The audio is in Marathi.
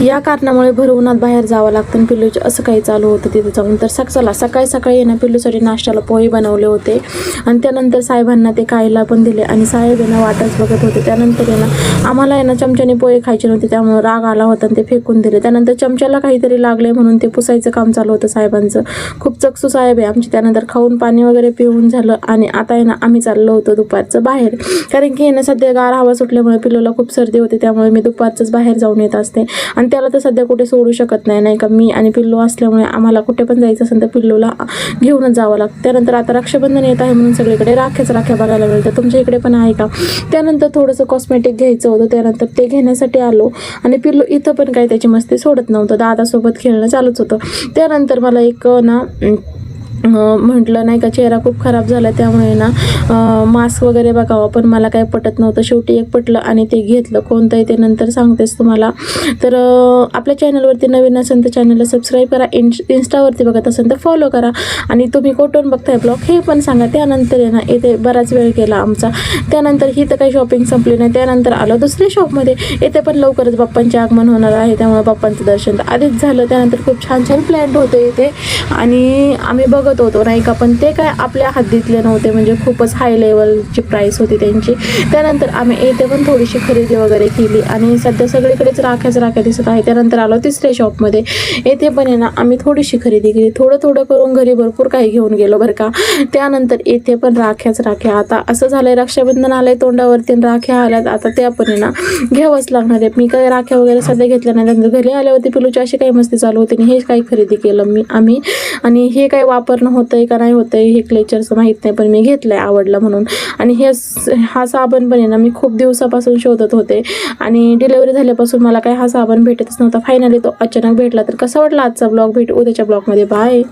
या कारणामुळे भर उन्हात बाहेर जावं लागतं आणि पिल्लूचं असं काही चालू होतं तिथे जाऊन. तर सकाळी सकाळी ना पिल्लूसाठी नाश्त्याला पोहे बनवले होते आणि त्यानंतर साहेबांना ते खायला पण दिले आणि साहेब यांना वाटच बघत होते. त्यानंतर आहे ना आम्हाला आहे ना चमच्याने पोहे खायचे नव्हते, त्यामुळे राग आला होता आणि ते फेकून दिले. त्यानंतर चमच्याला काहीतरी लागले म्हणून ते पुसायचं काम चालू होतं साहेबांचं. खूप चकसू साहेब आहे आमचे. त्यानंतर खाऊन पाणी वगैरे पिऊन झालं आणि आता आहे ना आम्ही चाललो होतो दुपारचं बाहेर, कारण की ना सध्या गार हवा सुटल्यामुळे पिल्लूला खूप सर्दी होते, त्यामुळे मी दुपारचंच बाहेर जाऊन येत असते आणि त्याला तर सध्या कुठे सोडू शकत नाही का. मी आणि पिल्लू असल्यामुळे आम्हाला कुठे पण जायचं असेल तर पिल्लूला घेऊनच जावं लागतं. त्यानंतर आता रक्षाबंधन येत आहे म्हणून सगळीकडे राख्या बघायला मिळतात. तुमच्या इकडे पण आहे का? त्यानंतर थोडंसं कॉस्मेटिक घ्यायचं होतं, त्यानंतर ते घेण्यासाठी आलो आणि पिल्लू इथं पण काही त्याची मस्ती सोडत नव्हतं, दादासोबत खेळणं चालूच होतं. त्यानंतर मला एक ना म्हटलं नाही का चेहरा खूप खराब झाला, त्यामुळे ना मास्क वगैरे बघावं, पण मला काही पटत नव्हतं. शेवटी एक पटलं आणि ते घेतलं. कोणतं आहे ते नंतर सांगतेच तुम्हाला. तर आपल्या चॅनलवरती नवीन असेल तर चॅनलला सबस्क्राईब करा, इन्स्टावरती बघत असेल तर फॉलो करा आणि तुम्ही कुठून बघताय ब्लॉग हे पण सांगा. त्यानंतर आहे ना इथे बराच वेळ गेला आमचा. त्यानंतर ही तर काही शॉपिंग संपली नाही. त्यानंतर आलो दुसऱ्या शॉपमध्ये. येथे पण लवकरच बाप्पांचे आगमन होणार आहे, त्यामुळे बाप्पांचं दर्शन तर आधीच झालं. त्यानंतर खूप छान प्लॅन्ड होते इथे आणि आम्ही बघत होतो नाही का, पण ते काय आपल्या हद्दीतले नव्हते, म्हणजे खूपच हाय लेवलची प्राईस होती त्यांची. त्यानंतर आम्ही येथे पण थोडीशी खरेदी वगैरे केली आणि सध्या सगळीकडेच राख्या दिसत आहे. त्यानंतर आलो तिसऱ्या शॉपमध्ये. येथे पण आहे ना आम्ही थोडीशी खरेदी केली, थोडं करून घरी भरपूर काही घेऊन गेलो बरं का. त्यानंतर येथे पण राख्या. आता असं झालंय रक्षाबंधन आलंय तोंडावरती, राख्या आल्यात, आता त्या पण आहे ना घ्यावंच लागणार आहे. मी काही राख्या वगैरे सध्या घेतल्या नाही. त्यानंतर घरी आल्यावरती पिलूची अशी काही मस्ती चालू होती आणि हे काही खरेदी केलं आम्ही आणि हे काही वापरणं होतंय का नाही होतंय हे क्लेचरचं माहीत नाही, पण मी घेतलंय आवडला म्हणून. आणि हा साबण पण आहे ना मी खूप दिवसापासून शोधत होते आणि डिलेवरी झाल्यापासून मला काही हा साबण भेटतच नव्हता. फायनली तो अचानक भेटला. तर कसा वाटला आजचा ब्लॉग? भेट उद्याच्या ब्लॉगमध्ये. बाय.